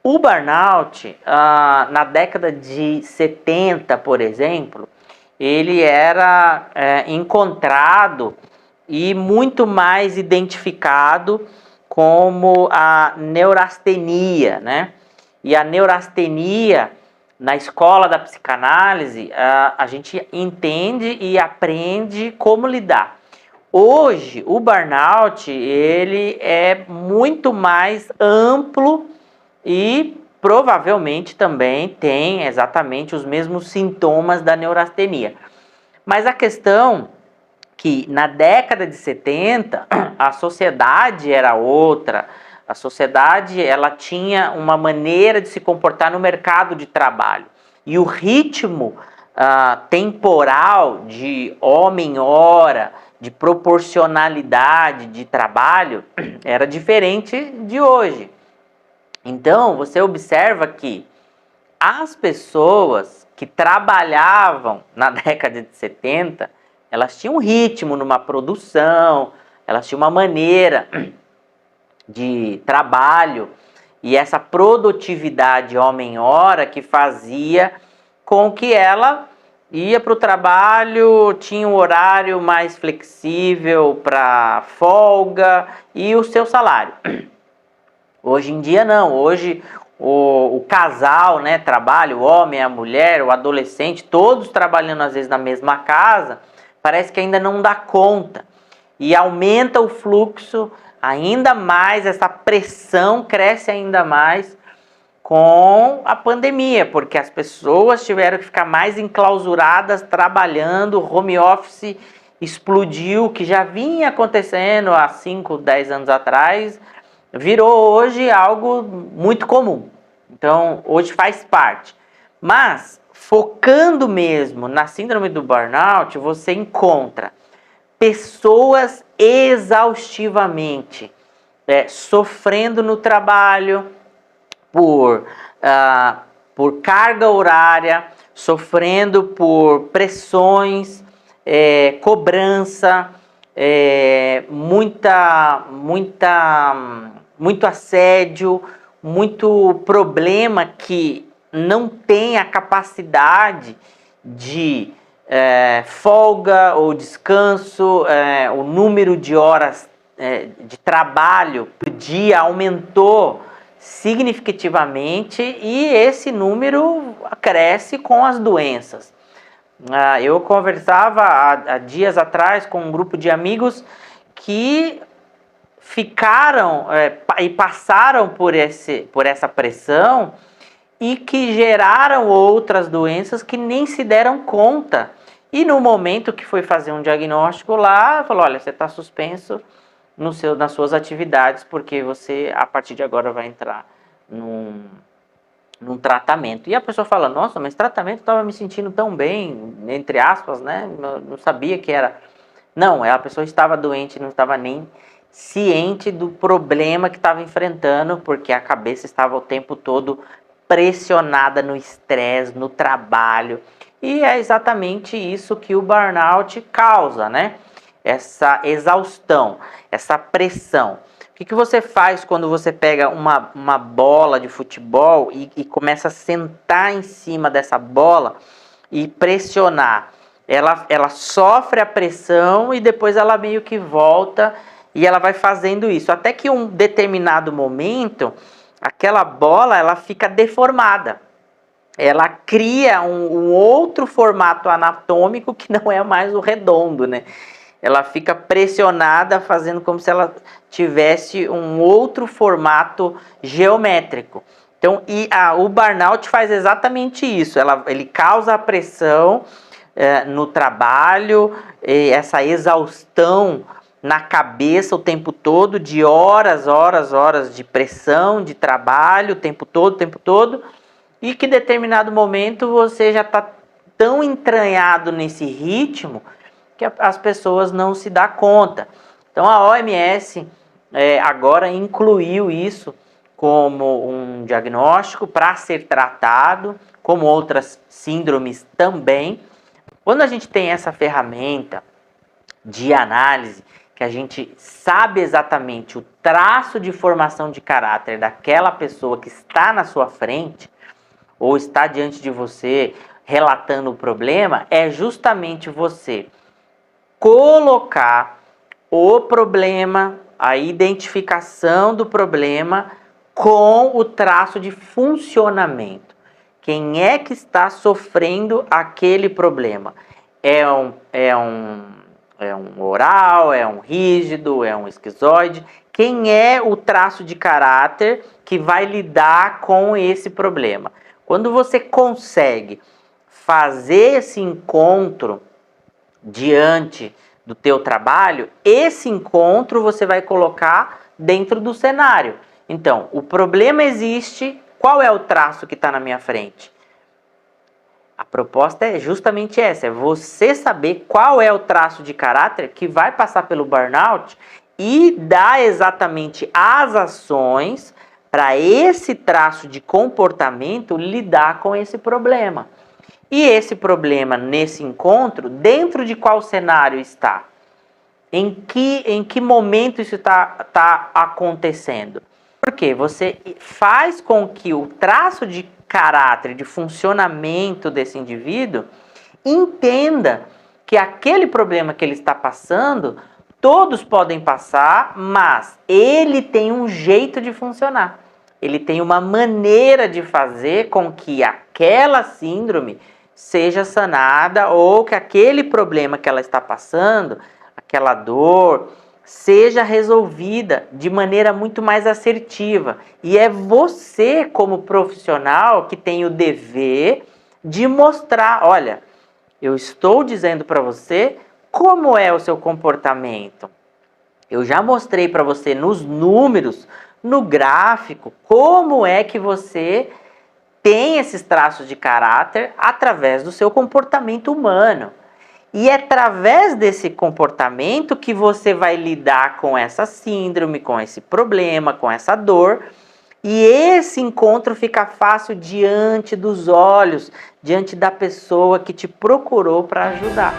O burnout, na década de 70, por exemplo, ele era encontrado e muito mais identificado como a neurastenia, né? E a neurastenia, na escola da psicanálise, a gente entende e aprende como lidar. Hoje, o burnout, ele é muito mais amplo e provavelmente também tem exatamente os mesmos sintomas da neurastenia. Mas a questão que na década de 70 a sociedade era outra, a sociedade ela tinha uma maneira de se comportar no mercado de trabalho e o ritmo temporal de homem-hora, de proporcionalidade de trabalho era diferente de hoje. Então, você observa que as pessoas que trabalhavam na década de 70, elas tinham um ritmo numa produção, elas tinham uma maneira de trabalho e essa produtividade homem-hora que fazia com que ela ia para o trabalho, tinha um horário mais flexível para folga e o seu salário. Hoje em dia não, hoje o casal, né, trabalha, o homem, a mulher, o adolescente, todos trabalhando às vezes na mesma casa, parece que ainda não dá conta. E aumenta o fluxo ainda mais, essa pressão cresce ainda mais com a pandemia, porque as pessoas tiveram que ficar mais enclausuradas, trabalhando, o home office explodiu, que já vinha acontecendo há 5, 10 anos atrás, virou hoje algo muito comum. Então, hoje faz parte. Mas, focando mesmo na síndrome do burnout, você encontra pessoas exaustivamente sofrendo no trabalho por carga horária, sofrendo por pressões, cobrança, muito assédio, muito problema que não tem a capacidade de folga ou descanso, o número de horas de trabalho por dia aumentou significativamente e esse número cresce com as doenças. Eu conversava há dias atrás com um grupo de amigos que ficaram e passaram por essa pressão e que geraram outras doenças que nem se deram conta. E no momento que foi fazer um diagnóstico lá, falou, olha, você está suspenso nas suas atividades, porque você, a partir de agora, vai entrar num tratamento. E a pessoa fala, nossa, mas tratamento, eu estava me sentindo tão bem, entre aspas, né? Não sabia que era... Não, a pessoa estava doente, não estava nem ciente do problema que estava enfrentando, porque a cabeça estava o tempo todo pressionada no estresse, no trabalho. E é exatamente isso que o burnout causa, né? Essa exaustão, essa pressão. O que você faz quando você pega uma bola de futebol e começa a sentar em cima dessa bola e pressionar? Ela sofre a pressão e depois ela meio que volta e ela vai fazendo isso. Até que um determinado momento, aquela bola ela fica deformada. Ela cria um outro formato anatômico que não é mais o redondo, né? Ela fica pressionada, fazendo como se ela tivesse um outro formato geométrico. Então, o burnout faz exatamente isso. Ele causa a pressão no trabalho, essa exaustão na cabeça o tempo todo, de horas de pressão, de trabalho, o tempo todo, e que em determinado momento você já está tão entranhado nesse ritmo que as pessoas não se dão conta. Então a OMS agora incluiu isso como um diagnóstico para ser tratado, como outras síndromes também. Quando a gente tem essa ferramenta de análise que a gente sabe exatamente o traço de formação de caráter daquela pessoa que está na sua frente, ou está diante de você relatando o problema, é justamente você colocar o problema, a identificação do problema com o traço de funcionamento. Quem é que está sofrendo aquele problema? É um oral, é um rígido, é um esquizoide? Quem é o traço de caráter que vai lidar com esse problema? Quando você consegue fazer esse encontro diante do teu trabalho, esse encontro você vai colocar dentro do cenário. Então, o problema existe, qual é o traço que está na minha frente? A proposta é justamente essa, é você saber qual é o traço de caráter que vai passar pelo burnout e dar exatamente as ações para esse traço de comportamento lidar com esse problema. E esse problema nesse encontro, dentro de qual cenário está? Em que momento isso tá acontecendo? Porque você faz com que o traço de caráter, de funcionamento desse indivíduo, entenda que aquele problema que ele está passando, todos podem passar, mas ele tem um jeito de funcionar. Ele tem uma maneira de fazer com que aquela síndrome seja sanada ou que aquele problema que ela está passando, aquela dor, seja resolvida de maneira muito mais assertiva. E é você, como profissional, que tem o dever de mostrar, olha, eu estou dizendo para você como é o seu comportamento. Eu já mostrei para você nos números, no gráfico, como é que você tem esses traços de caráter através do seu comportamento humano. E é através desse comportamento que você vai lidar com essa síndrome, com esse problema, com essa dor. E esse encontro fica fácil diante dos olhos, diante da pessoa que te procurou para ajudar.